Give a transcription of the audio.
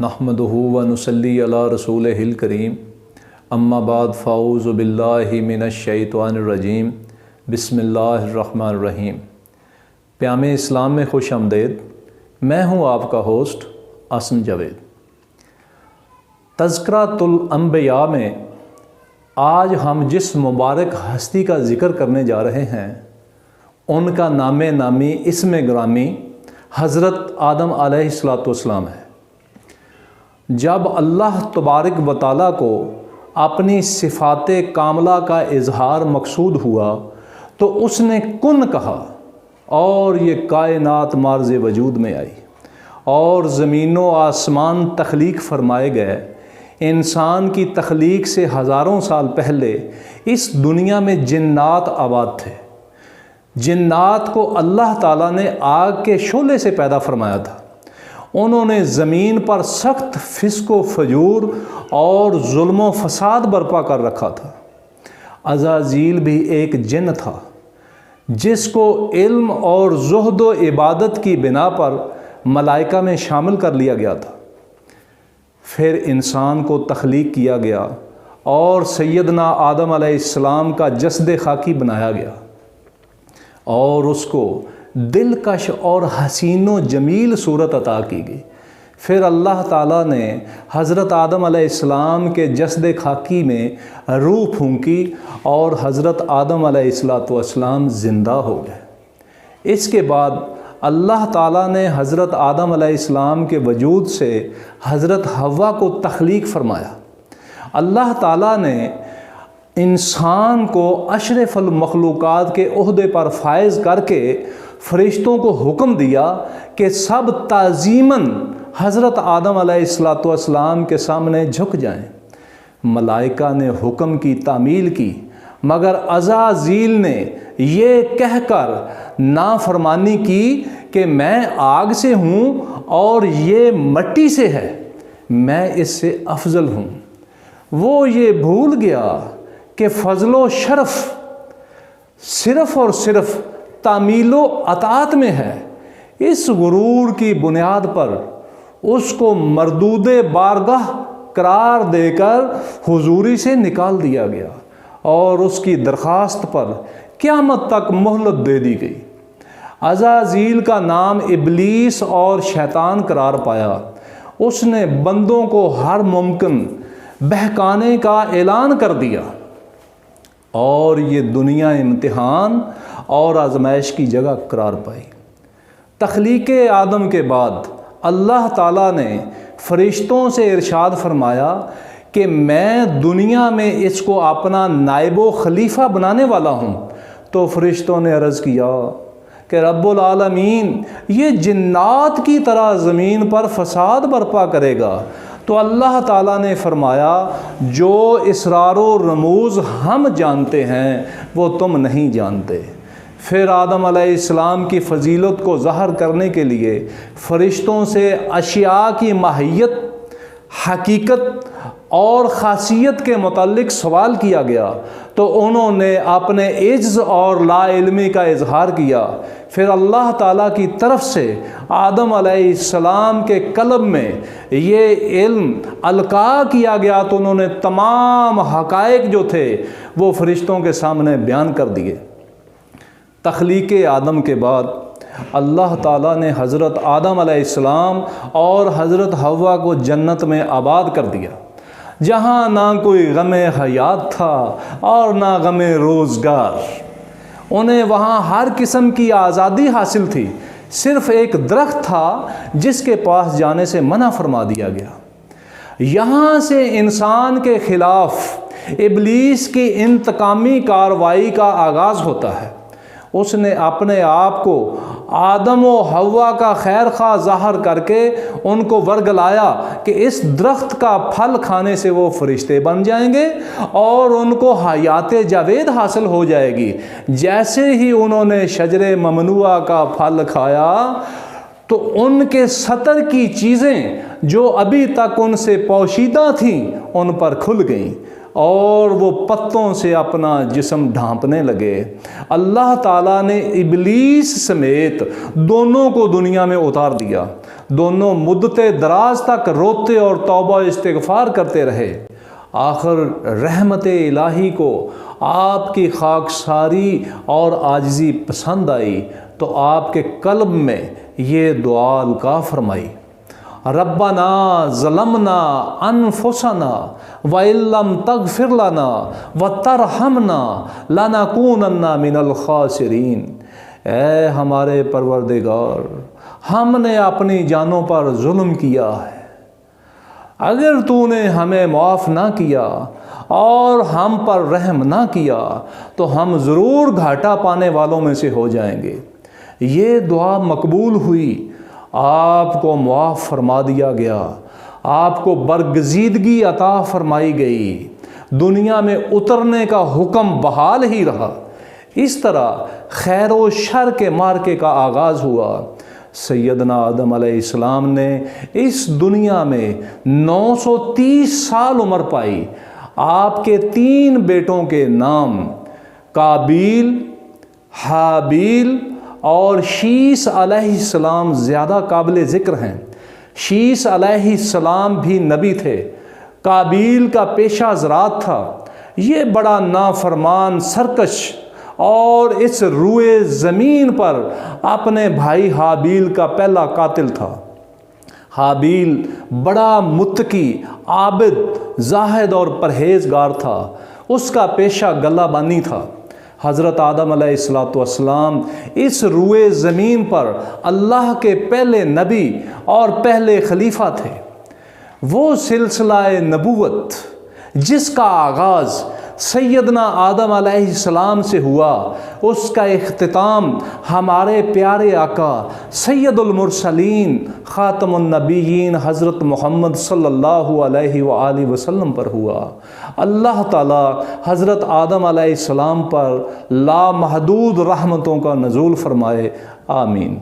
نحمدہ و نصلی علی رسولہ کریم اما بعد فاعوذ باللہ من الشیطان الرجیم بسم اللہ الرحمن الرحیم۔ پیام اسلام میں خوش آمدید۔ میں ہوں آپ کا ہوسٹ عاصم جاوید۔ تذکرۃ الانبیاء میں آج ہم جس مبارک ہستی کا ذکر کرنے جا رہے ہیں ان کا نام نامی اسم گرامی حضرت آدم علیہ السلام ہے۔ جب اللہ تبارک و تعالیٰ کو اپنی صفات کاملہ کا اظہار مقصود ہوا تو اس نے کن کہا اور یہ کائنات مارز وجود میں آئی اور زمین و آسمان تخلیق فرمائے گئے۔ انسان کی تخلیق سے ہزاروں سال پہلے اس دنیا میں جنات آباد تھے۔ جنات کو اللہ تعالیٰ نے آگ کے شعلے سے پیدا فرمایا تھا۔ انہوں نے زمین پر سخت فسق و فجور اور ظلم و فساد برپا کر رکھا تھا۔ عزازیل بھی ایک جن تھا جس کو علم اور زہد و عبادت کی بنا پر ملائکہ میں شامل کر لیا گیا تھا۔ پھر انسان کو تخلیق کیا گیا اور سیدنا آدم علیہ السلام کا جسد خاکی بنایا گیا اور اس کو دلکش اور حسین و جمیل صورت عطا کی گئی۔ پھر اللہ تعالیٰ نے حضرت آدم علیہ السلام کے جسد خاکی میں روح پھونکی اور حضرت آدم علیہ السلام زندہ ہو گئے۔ اس کے بعد اللہ تعالیٰ نے حضرت آدم علیہ السلام کے وجود سے حضرت حوا کو تخلیق فرمایا۔ اللہ تعالیٰ نے انسان کو اشرف المخلوقات کے عہدے پر فائز کر کے فرشتوں کو حکم دیا کہ سب تعظیماً حضرت آدم علیہ السلام کے سامنے جھک جائیں۔ ملائکہ نے حکم کی تعمیل کی مگر عزازیل نے یہ کہہ کر نافرمانی کی کہ میں آگ سے ہوں اور یہ مٹی سے ہے، میں اس سے افضل ہوں۔ وہ یہ بھول گیا کہ فضل و شرف صرف اور صرف تعمیل و اطاعت میں ہے۔ اس غرور کی بنیاد پر اس کو مردود بارگاہ قرار دے کر حضوری سے نکال دیا گیا اور اس کی درخواست پر قیامت تک مہلت دے دی گئی۔ عزازیل کا نام ابلیس اور شیطان قرار پایا۔ اس نے بندوں کو ہر ممکن بہکانے کا اعلان کر دیا اور یہ دنیا امتحان اور آزمائش کی جگہ قرار پائی۔ تخلیق آدم کے بعد اللہ تعالیٰ نے فرشتوں سے ارشاد فرمایا کہ میں دنیا میں اس کو اپنا نائب و خلیفہ بنانے والا ہوں۔ تو فرشتوں نے عرض کیا کہ رب العالمین یہ جنات کی طرح زمین پر فساد برپا کرے گا؟ تو اللہ تعالیٰ نے فرمایا جو اسرار و رموز ہم جانتے ہیں وہ تم نہیں جانتے۔ پھر آدم علیہ السلام کی فضیلت کو ظاہر کرنے کے لیے فرشتوں سے اشیاء کی ماہیت، حقیقت اور خاصیت کے متعلق سوال کیا گیا تو انہوں نے اپنے عجز اور لا علمی کا اظہار کیا۔ پھر اللہ تعالیٰ کی طرف سے آدم علیہ السلام کے قلب میں یہ علم القاء کیا گیا تو انہوں نے تمام حقائق جو تھے وہ فرشتوں کے سامنے بیان کر دیے۔ تخلیق آدم کے بعد اللہ تعالیٰ نے حضرت آدم علیہ السلام اور حضرت حوا کو جنت میں آباد کر دیا، جہاں نہ کوئی غم حیات تھا اور نہ غم روزگار۔ انہیں وہاں ہر قسم کی آزادی حاصل تھی، صرف ایک درخت تھا جس کے پاس جانے سے منع فرما دیا گیا۔ یہاں سے انسان کے خلاف ابلیس کی انتقامی کارروائی کا آغاز ہوتا ہے۔ اس نے اپنے آپ کو آدم و حوا کا خیر خواہ ظاہر کر کے ان کو ورگلایا کہ اس درخت کا پھل کھانے سے وہ فرشتے بن جائیں گے اور ان کو حیات جاوید حاصل ہو جائے گی۔ جیسے ہی انہوں نے شجر ممنوعہ کا پھل کھایا تو ان کے سطر کی چیزیں جو ابھی تک ان سے پوشیدہ تھیں ان پر کھل گئیں اور وہ پتوں سے اپنا جسم ڈھانپنے لگے۔ اللہ تعالیٰ نے ابلیس سمیت دونوں کو دنیا میں اتار دیا۔ دونوں مدت دراز تک روتے اور توبہ و استغفار کرتے رہے۔ آخر رحمت الہی کو آپ کی خاکساری اور عاجزی پسند آئی تو آپ کے قلب میں یہ دعا القاء فرمائی، ربنا ظلمنا انفسنا وَإِن لَّمْ تَغْفِرْ لَنَا وَتَرْحَمْنَا لَنَكُونَنَّ مِنَ الْخَاسِرِينَ۔ اے ہمارے پروردگار، ہم نے اپنی جانوں پر ظلم کیا ہے، اگر تو نے ہمیں معاف نہ کیا اور ہم پر رحم نہ کیا تو ہم ضرور گھاٹا پانے والوں میں سے ہو جائیں گے۔ یہ دعا مقبول ہوئی، آپ کو معاف فرما دیا گیا، آپ کو برگزیدگی عطا فرمائی گئی، دنیا میں اترنے کا حکم بحال ہی رہا۔ اس طرح خیر و شر کے معرکے کا آغاز ہوا۔ سیدنا آدم علیہ السلام نے اس دنیا میں 930 سال عمر پائی۔ آپ کے 3 بیٹوں کے نام قابیل، حابیل اور شیس علیہ السلام زیادہ قابل ذکر ہیں۔ شیس علیہ السلام بھی نبی تھے۔ قابیل کا پیشہ زراعت تھا۔ یہ بڑا نافرمان، سرکش اور اس روئے زمین پر اپنے بھائی حابیل کا پہلا قاتل تھا۔ حابیل بڑا متقی، عابد، زاہد اور پرہیزگار تھا۔ اس کا پیشہ گلہ بانی تھا۔ حضرت آدم علیہ السلام اس روئے زمین پر اللہ کے پہلے نبی اور پہلے خلیفہ تھے۔ وہ سلسلہ نبوت جس کا آغاز سیدنا آدم علیہ السلام سے ہوا، اس کا اختتام ہمارے پیارے آقا سید المرسلین خاتم النبیین حضرت محمد صلی اللہ علیہ وآلہ وسلم پر ہوا۔ اللہ تعالی حضرت آدم علیہ السلام پر لامحدود رحمتوں کا نزول فرمائے، آمین۔